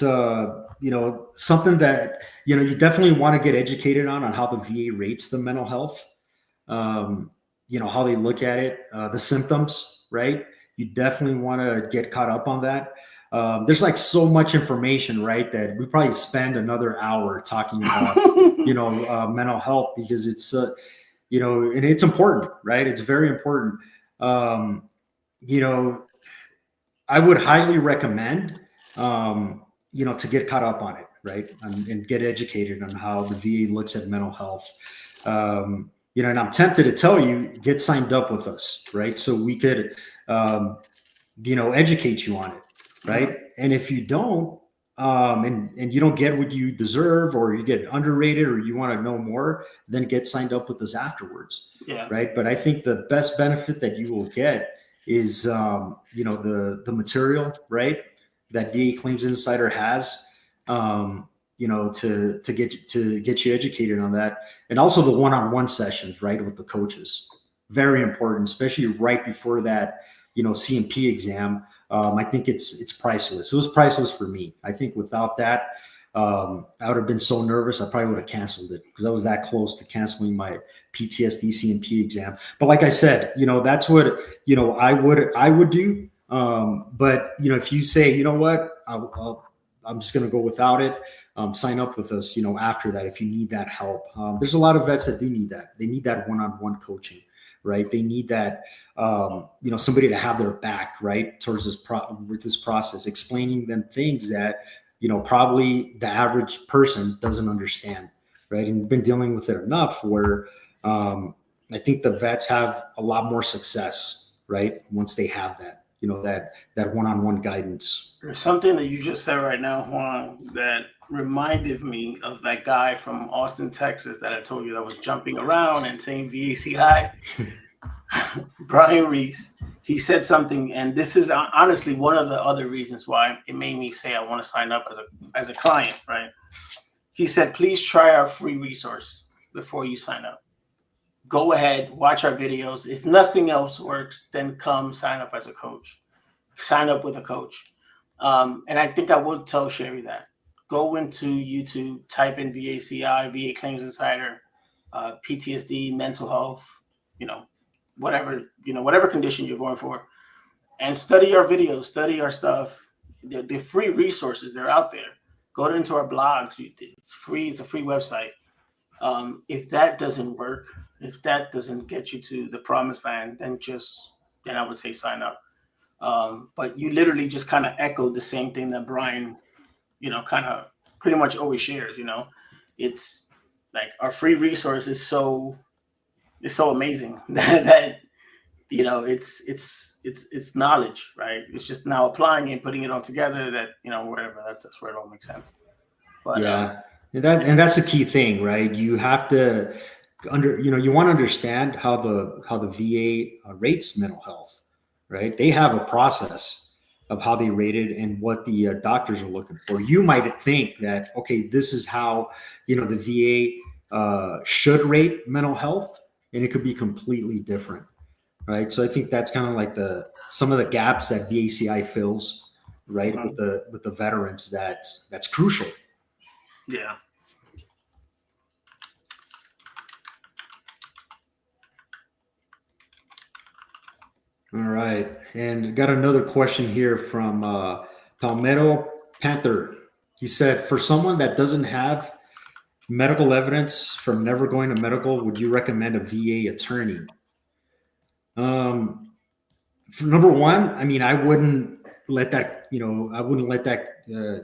something that you definitely want to get educated on how the VA rates the mental health. How they look at it, the symptoms, right? You definitely want to get caught up on that. There's like so much information, right, that we probably spend another hour talking about, mental health, because it's, and it's important, right? It's very important. I would highly recommend, to get caught up on it, right, and get educated on how the VA looks at mental health. And I'm tempted to tell you, get signed up with us, right? So we could, educate you on it, right? Mm-hmm. And if you don't, and you don't get what you deserve, or you get underrated, or you want to know more, then get signed up with us afterwards. Yeah. Right. But I think the best benefit that you will get is, the material, right, that VA Claims Insider has, to get you educated on that. And also the one-on-one sessions, right, with the coaches. Very important, especially right before that, CMP exam. I think it's priceless. It was priceless for me. I think without that, I would have been so nervous. I probably would have canceled it, because I was that close to canceling my PTSD CMP exam. But like I said, that's what, I would do. But, if you say, you know what, I'm just going to go without it, sign up with us, after that, if you need that help. There's a lot of vets that do need that. They need that one-on-one coaching, right? They need that, somebody to have their back, right, towards with this process, explaining them things that, probably the average person doesn't understand, right? And we've been dealing with it enough where I think the vets have a lot more success, right, once they have that, that one-on-one guidance. There's something that you just said right now, Juan, that reminded me of that guy from Austin, Texas, that I told you that was jumping around and saying VACI. Brian Reese, he said something, and this is honestly one of the other reasons why it made me say I want to sign up as a client, right? He said, please try our free resource before you sign up. Go ahead, watch our videos. If nothing else works, then come sign up as a coach. Sign up with a coach. And I think I would tell Sherry that. Go into YouTube, type in VACI, VA Claims Insider, PTSD, mental health, whatever condition you're going for, and study our videos, study our stuff. They're free resources. They're out there. Go into our blogs. It's free. It's a free website. If that doesn't work, if that doesn't get you to the promised land, then I would say sign up. But you literally just kind of echoed the same thing that Brian, kind of pretty much always shares. It's like our free resource is so is so amazing that it's knowledge, right? It's just now applying it, putting it all together. That wherever that's where it all makes sense. But Yeah, and that's a key thing, right? You have to you want to understand how the VA rates mental health, right? They have a process of how they rate it and what the doctors are looking for. You might think that, okay, this is how the VA should rate mental health, and it could be completely different, right? So I think that's kind of like some of the gaps that VACI fills, right, with the veterans. That's crucial. yeah. All right. And got another question here from Palmetto Panther. He said, for someone that doesn't have medical evidence from never going to medical, would you recommend a VA attorney? For number one, I mean, I wouldn't let that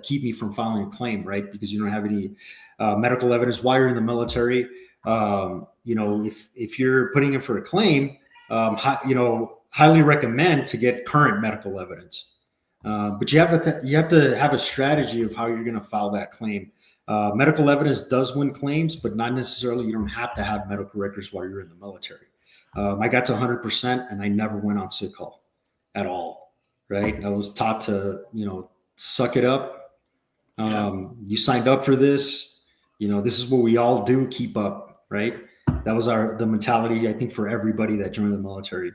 keep me from filing a claim, right? Because you don't have any medical evidence while you're in the military. If you're putting in for a claim, highly recommend to get current medical evidence. But you have to have a strategy of how you're going to file that claim. Medical evidence does win claims, but not necessarily. You don't have to have medical records while you're in the military. I got to 100% and I never went on sick call at all. Right. I was taught to, suck it up. You signed up for this. This is what we all do. Keep up. Right. That was the mentality, I think, for everybody that joined the military.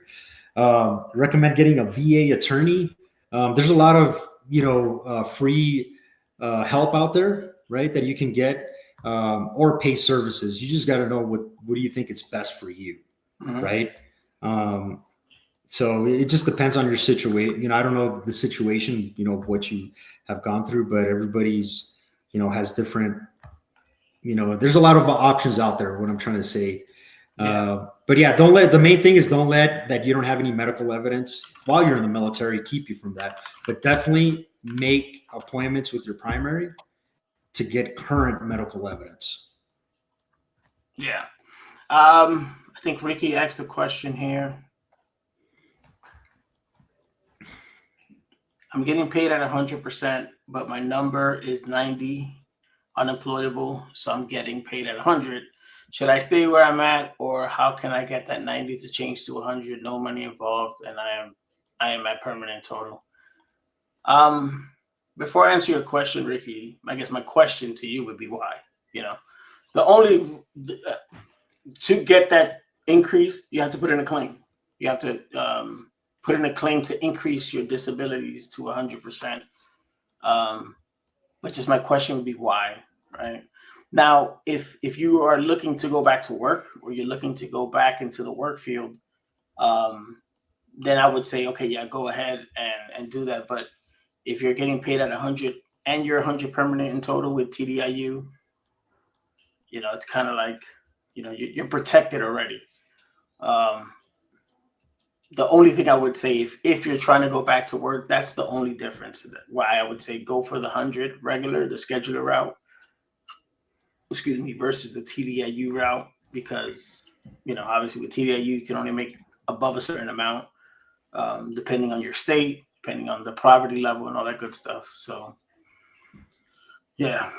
Recommend getting a VA attorney. There's a lot of free help out there, right, that you can get, or pay services. You just got to know what do you think is best for you, right? So it just depends on your situation. I don't know the situation, what you have gone through, but everybody's, has different, there's a lot of options out there. What I'm trying to say. But yeah, the main thing is don't let that you don't have any medical evidence while you're in the military keep you from that. But definitely make appointments with your primary to get current medical evidence. Yeah. I think Ricky asked a question here. I'm getting paid at 100%, but my number is 90 unemployable, so I'm getting paid at 100. Should I stay where I'm at, or how can I get that 90 to change to 100? No money involved, and I am at permanent total. Before I answer your question, Ricky, I guess my question to you would be why. To get that increase, you have to put in a claim. You have to put in a claim to increase your disabilities to 100%. But just my question would be why, right? Now, if you are looking to go back to work, or you're looking to go back into the work field, then I would say, okay, yeah, go ahead and do that. But if you're getting paid at 100 and you're 100 permanent in total with TDIU, it's kind of like, you're protected already. The only thing I would say, if you're trying to go back to work, that's the only difference. Why I would say go for the 100 regular, the scheduler route, versus the TDIU route, because, obviously with TDIU, you can only make above a certain amount, depending on your state, depending on the poverty level and all that good stuff. So, yeah.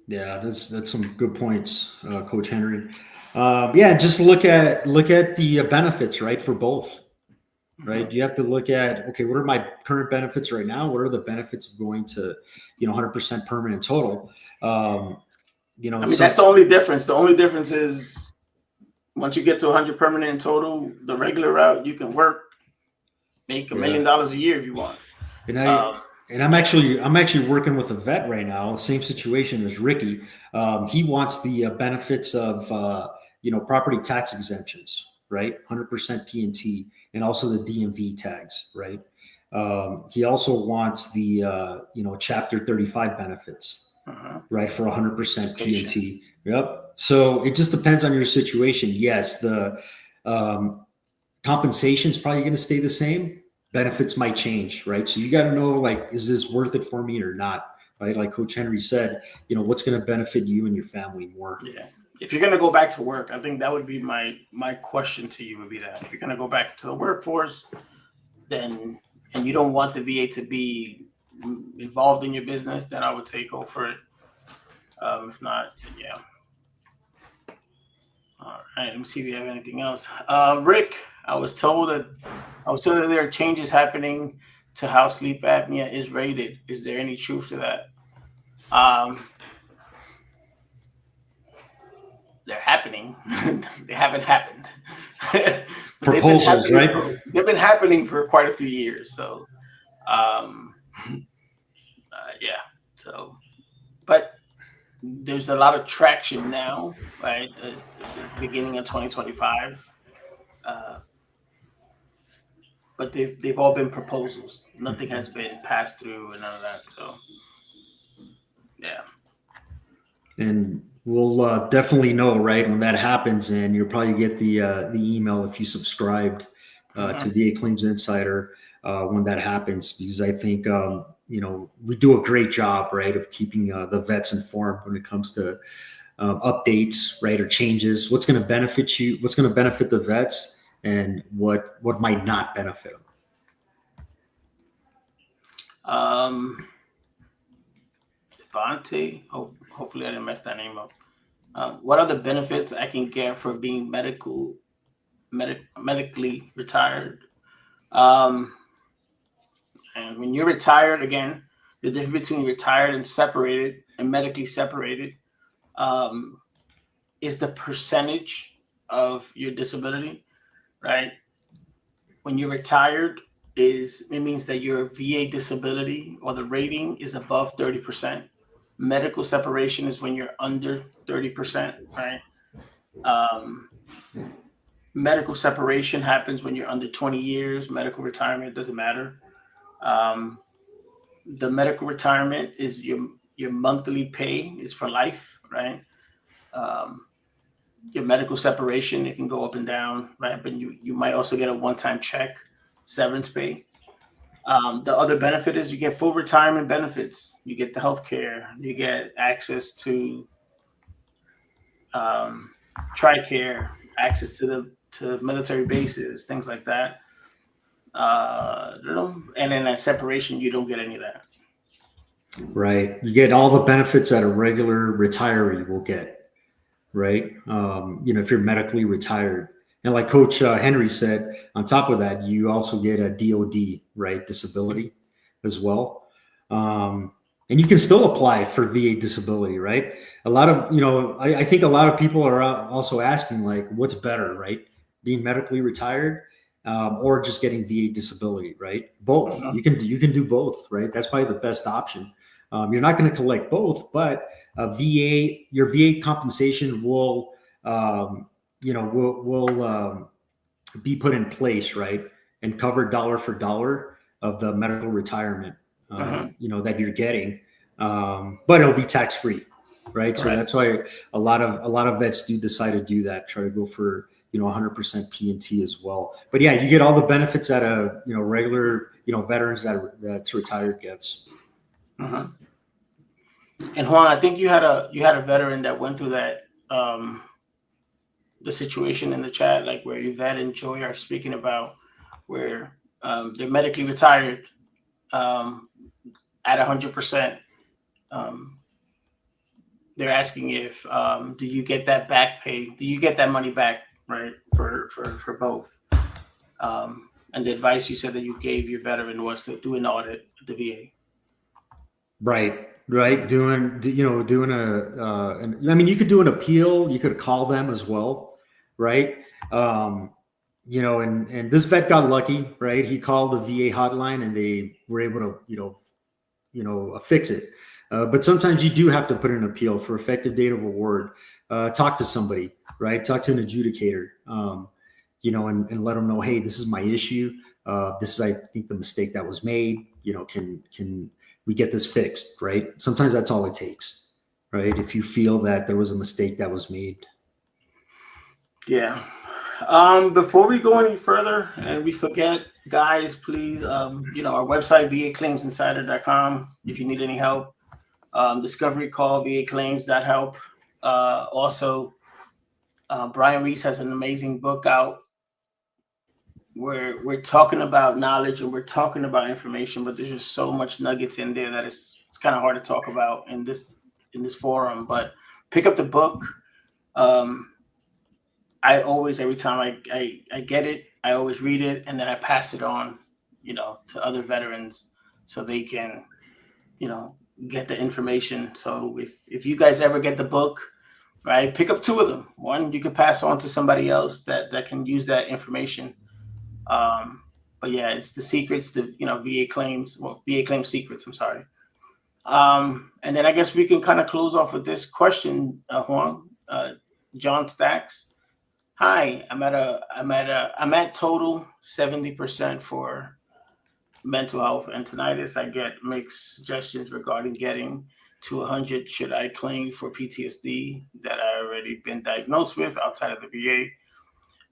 Yeah, that's some good points, Coach Henry. Just look at the benefits, right, for both, right? You have to look at, okay, what are my current benefits right now? What are the benefits of going to, 100% permanent total? That's the only difference. The only difference is once you get to 100 permanent in total, the regular route, you can make $1 million a year if you want. And I'm actually working with a vet right now. Same situation as Ricky. He wants the benefits of property tax exemptions, right? 100% P&T, and also the DMV tags, right? He also wants the Chapter 35 benefits, right, for 100% P&T. Yep. So it just depends on your situation. Yes, the compensation is probably going to stay the same. Benefits might change, right? So you got to know, like, is this worth it for me or not, right? Like Coach Henry said, what's going to benefit you and your family more. Yeah. if you're going to go back to work, I think that would be my question to you would be that if you're going to go back to the workforce, then and you don't want the VA to be involved in your business, then I would say go for it. If not, then yeah. All right, let me see if we have anything else. Rick, I was told that there are changes happening to how sleep apnea is rated. Is there any truth to that? They're happening. They haven't happened. Proposals, right? They've been happening for quite a few years. So, yeah. So, but there's a lot of traction now, right? The beginning of 2025. But they've all been proposals. Nothing has been passed through and none of that. So, yeah. And we'll definitely know, right, when that happens, and you'll probably get the email if you subscribed to VA Claims Insider when that happens, because I think we do a great job, right, of keeping the vets informed when it comes to updates, right, or changes. What's going to benefit you? What's going to benefit the vets, and what might not benefit them. Devontae, hopefully I didn't mess that name up. What are the benefits I can get for being medically retired? And when you're retired, again, the difference between retired and separated and medically separated is the percentage of your disability, right? When you're retired, it means that your VA disability or the rating is above 30%. Medical separation is when you're under 30%, right? Medical separation happens when you're under 20 years. Medical retirement doesn't matter. The medical retirement is your monthly pay is for life, right? Your medical separation, it can go up and down, right? But you might also get a one-time check, severance pay. The other benefit is you get full retirement benefits. You get the health care. You get access to TRICARE, access to military bases, things like that. And then at separation, you don't get any of that. Right. You get all the benefits that a regular retiree will get, right? If you're medically retired. And like Coach Henry said, on top of that, you also get a DOD, right, disability as well. And you can still apply for VA disability, right? A lot of, I think a lot of people are also asking, like, what's better, right? Being medically retired or just getting VA disability, right? Both. You can do both, right? That's probably the best option. You're not going to collect both, but your VA compensation will be put in place, right, and cover dollar for dollar of the medical retirement, that you're getting, but it'll be tax free, right? So that's why a lot of vets do decide to do that, try to go for 100% P&T as well. But yeah, you get all the benefits that a regular veterans that's retired gets. And Juan, I think you had a veteran that went through that. The situation in the chat, like where Yvette and Joy are speaking about, where they're medically retired at 100%. They're asking if do you get that back pay? Do you get that money back, right? For both. And the advice you said that you gave your veteran was to do an audit at the VA. Right. Doing you could do an appeal. You could call them as well. Right. And this vet got lucky, right? He called the VA hotline and they were able to, fix it. But sometimes you do have to put in an appeal for effective date of award. Talk to somebody, right? Talk to an adjudicator, and let them know, hey, this is my issue. This is, I think, the mistake that was made. Can we get this fixed, right? Sometimes that's all it takes, right? If you feel that there was a mistake that was made. Yeah. Before we go any further and we forget, guys, please, our website, vaclaimsinsider.com. If you need any help, discovery call, vaclaims.help. Also, Brian Reese has an amazing book out where we're talking about knowledge and we're talking about information, but there's just so much nuggets in there that it's kind of hard to talk about in this forum. But pick up the book. I always, every time I get it, I always read it, and then I pass it on, to other veterans so they can, get the information. So if you guys ever get the book, right, pick up 2 of them. One you could pass on to somebody else that can use that information. But yeah, it's the secrets, the VA claims, VA claim secrets. I'm sorry. And then I guess we can kind of close off with this question, Juan. John Stacks. Hi, I'm at total 70% for mental health and tinnitus. I get mixed suggestions regarding getting to 100. Should I claim for PTSD that I already been diagnosed with outside of the VA?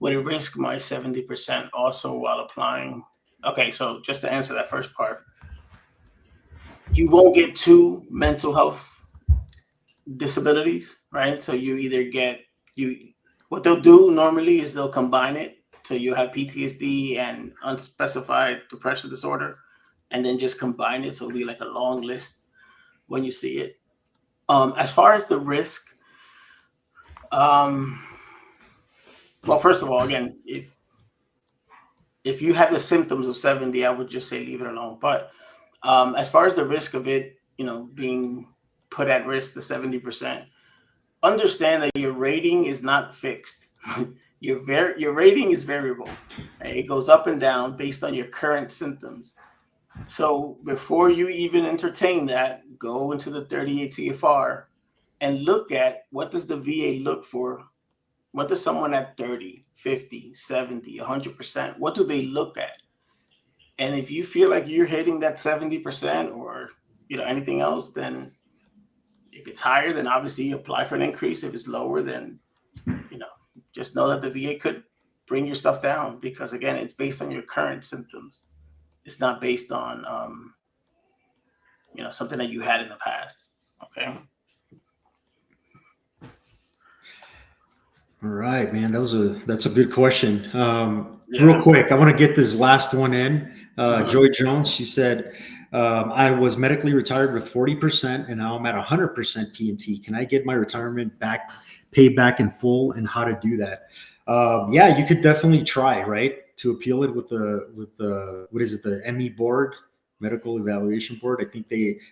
Would it risk my 70% also while applying? Okay, so just to answer that first part, you won't get 2 mental health disabilities, right? So you either get what they'll do normally is they'll combine it. So you have PTSD and unspecified depression disorder, and then just combine it. So it'll be like a long list when you see it. As far as the risk, well, first of all, again, if you have the symptoms of 70, I would just say leave it alone. But as far as the risk of it, being put at risk, the 70%, understand that your rating is not fixed. Your rating is variable. Right? It goes up and down based on your current symptoms. So before you even entertain that, go into the 38 CFR and look at what does the VA look for. What does someone at 30, 50, 70, 100%, what do they look at? And if you feel like you're hitting that 70% or anything else, then if it's higher, then obviously apply for an increase. If it's lower, then just know that the VA could bring your stuff down, because again, it's based on your current symptoms. It's not based on something that you had in the past. Okay. All right, man. That's a good question. Real quick, I want to get this last one in. Joy Jones, she said, I was medically retired with 40% and now I'm at 100% P&T. Can I get my retirement paid back in full, and how to do that? Yeah, you could definitely try, right, to appeal it with the what is it, the ME board, medical evaluation board. I think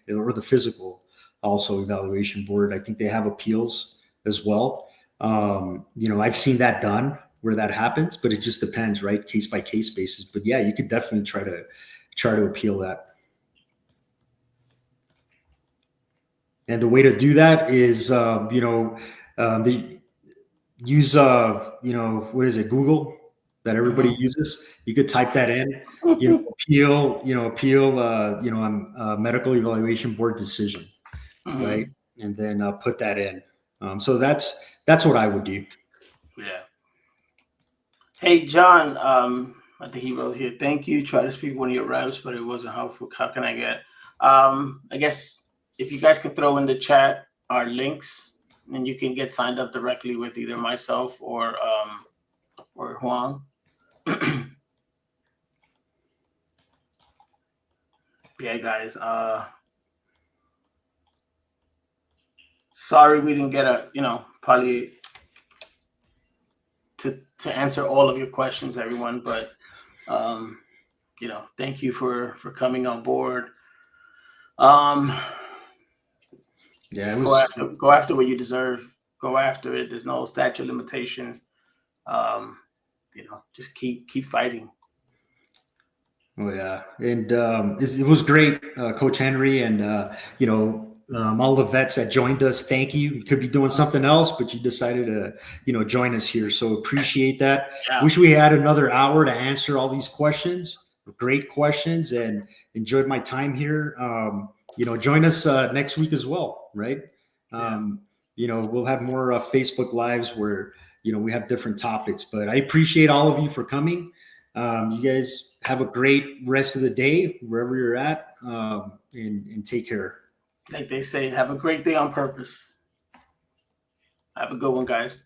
or the physical also evaluation board. I think they have appeals as well. I've seen that done where that happens, but it just depends, right? Case by case basis. But yeah, you could definitely try to appeal that. And the way to do that is, use, what is it, Google, that everybody uses. You could type that in, appeal medical evaluation board decision, right? And then put that in. So that's what I would do. Yeah. Hey, John, I think he wrote here, thank you. Try to speak one of your reps, but it wasn't helpful. How can I get? I guess if you guys could throw in the chat our links, and you can get signed up directly with either myself or Juan. Yeah, guys. Sorry we didn't get probably to answer all of your questions, everyone, but thank you for coming on board. Yeah, go after what you deserve. Go after it. There's no statute of limitation. Just keep fighting. Oh yeah, and it was great, Coach Henry, and all the vets that joined us. Thank you. You could be doing something else, but you decided to join us here. So appreciate that. Yeah. Wish we had another hour to answer all these questions. Great questions, and enjoyed my time here. Join us next week as well, right? We'll have more Facebook Lives where we have different topics. But I appreciate all of you for coming. You guys have a great rest of the day wherever you're at, and take care. Like they say, have a great day on purpose. Have a good one, guys.